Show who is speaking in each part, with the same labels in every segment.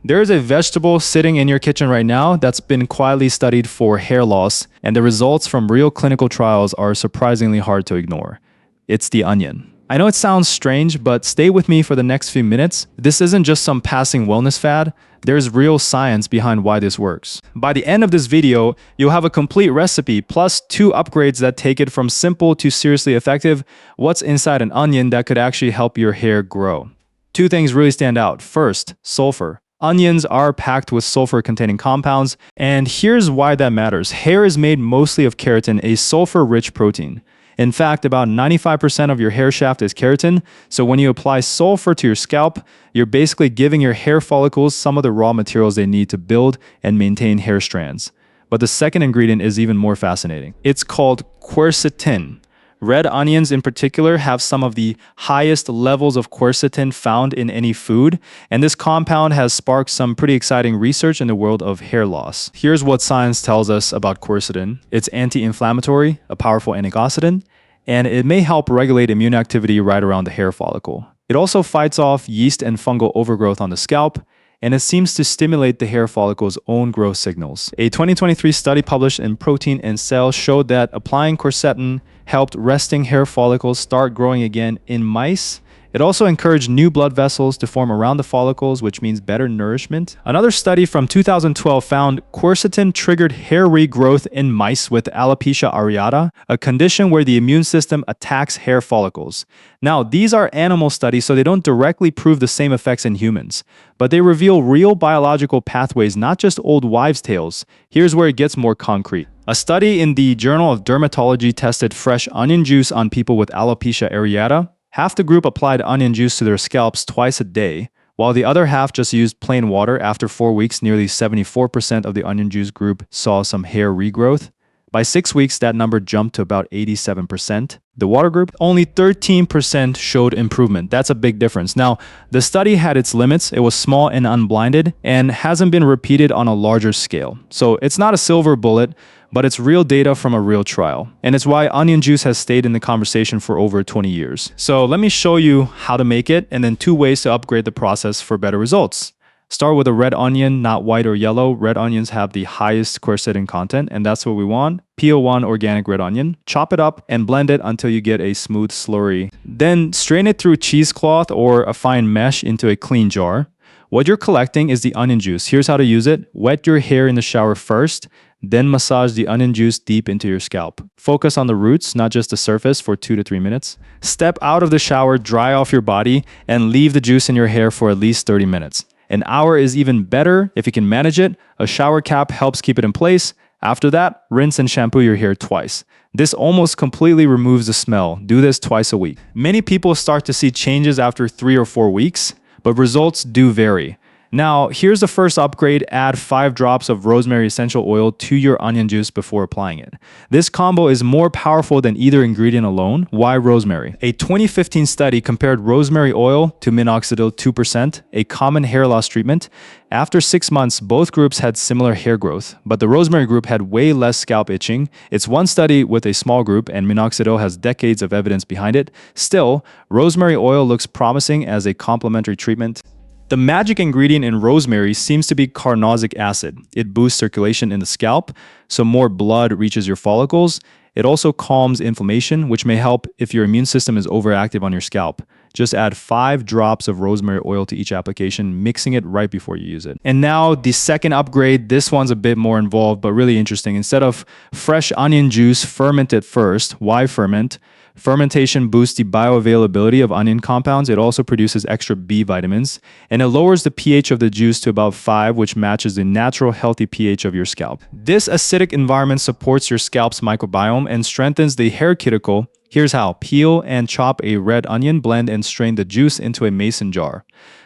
Speaker 1: There is a vegetable sitting in your kitchen right now that's been quietly studied for hair loss, and the results from real clinical trials are surprisingly hard to ignore. It's the onion. I know it sounds strange, but stay with me for the next few minutes. This isn't just some passing wellness fad. There's real science behind why this works. By the end of this video, you'll have a complete recipe plus 2 upgrades that take it from simple to seriously effective. What's inside an onion that could actually help your hair grow? 2 things really stand out. First, sulfur. Onions are packed with sulfur-containing compounds, and here's why that matters. Hair is made mostly of keratin, a sulfur-rich protein. In fact, about 95% of your hair shaft is keratin, so when you apply sulfur to your scalp, you're basically giving your hair follicles some of the raw materials they need to build and maintain hair strands. But the second ingredient is even more fascinating. It's called quercetin. Red onions in particular have some of the highest levels of quercetin found in any food, and this compound has sparked some pretty exciting research in the world of hair loss. Here's what science tells us about quercetin. It's anti-inflammatory, a powerful antioxidant, and it may help regulate immune activity right around the hair follicle. It also fights off yeast and fungal overgrowth on the scalp, and it seems to stimulate the hair follicle's own growth signals. A 2023 study published in Protein and Cell showed that applying quercetin helped resting hair follicles start growing again in mice. It also encouraged new blood vessels to form around the follicles, which means better nourishment. Another study from 2012 found quercetin triggered hair regrowth in mice with alopecia areata, a condition where the immune system attacks hair follicles. Now, these are animal studies, so they don't directly prove the same effects in humans, but they reveal real biological pathways, not just old wives' tales. Here's where it gets more concrete. A study in the Journal of Dermatology tested fresh onion juice on people with alopecia areata. Half the group applied onion juice to their scalps twice a day, while the other half just used plain water. After 4 weeks, nearly 74% of the onion juice group saw some hair regrowth. By 6 weeks, that number jumped to about 87%. The water group, only 13% showed improvement. That's a big difference. Now, the study had its limits. It was small and unblinded and hasn't been repeated on a larger scale. So it's not a silver bullet, but it's real data from a real trial. And it's why onion juice has stayed in the conversation for over 20 years. So let me show you how to make it and then 2 ways to upgrade the process for better results. Start with a red onion, not white or yellow. Red onions have the highest quercetin content, and that's what we want. Peel 1 organic red onion, chop it up, and blend it until you get a smooth slurry. Then strain it through cheesecloth or a fine mesh into a clean jar. What you're collecting is the onion juice. Here's how to use it. Wet your hair in the shower first, then massage the onion juice deep into your scalp. Focus on the roots, not just the surface, for 2 to 3 minutes. Step out of the shower, dry off your body, and leave the juice in your hair for at least 30 minutes. An hour is even better if you can manage it. A shower cap helps keep it in place. After that, rinse and shampoo your hair twice. This almost completely removes the smell. Do this twice a week. Many people start to see changes after 3 or 4 weeks, but results do vary. Now, here's the first upgrade. Add 5 drops of rosemary essential oil to your onion juice before applying it. This combo is more powerful than either ingredient alone. Why rosemary? A 2015 study compared rosemary oil to minoxidil 2%, a common hair loss treatment. After 6 months, both groups had similar hair growth, but the rosemary group had way less scalp itching. It's one study with a small group, and minoxidil has decades of evidence behind it. Still, rosemary oil looks promising as a complementary treatment. The magic ingredient in rosemary seems to be carnosic acid. It boosts circulation in the scalp, so more blood reaches your follicles. It also calms inflammation, which may help if your immune system is overactive on your scalp. Just add 5 drops of rosemary oil to each application, mixing it right before you use it. And now the second upgrade, this one's a bit more involved, but really interesting. Instead of fresh onion juice, ferment it first. Why ferment? Fermentation boosts the bioavailability of onion compounds. It also produces extra B vitamins, and it lowers the pH of the juice to about 5, which matches the natural healthy pH of your scalp. This acidic environment supports your scalp's microbiome and strengthens the hair cuticle. Here's how. Peel and chop a red onion, blend and strain the juice into a mason jar.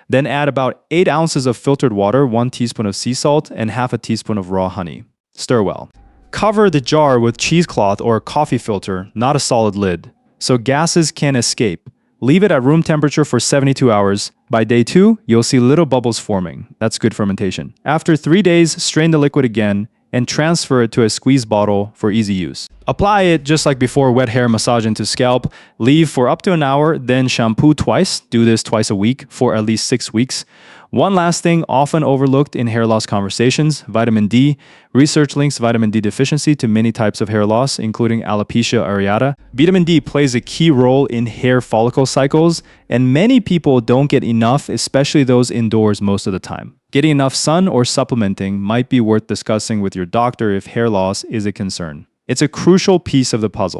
Speaker 1: Then add about 8 ounces of filtered water, 1 teaspoon of sea salt, and half a teaspoon of raw honey. Stir well. Cover the jar with cheesecloth or a coffee filter, not a solid lid, so gases can escape. Leave it at room temperature for 72 hours. By day 2, you'll see little bubbles forming. That's good fermentation. After 3 days, strain the liquid again and transfer it to a squeeze bottle for easy use. Apply it just like before wet hair massage into scalp, leave for up to an hour, then shampoo twice. Do this twice a week for at least 6 weeks. One last thing often overlooked in hair loss conversations, vitamin D. Research links vitamin D deficiency to many types of hair loss, including alopecia areata. Vitamin D plays a key role in hair follicle cycles, and many people don't get enough, especially those indoors most of the time. Getting enough sun or supplementing might be worth discussing with your doctor if hair loss is a concern. It's a crucial piece of the puzzle.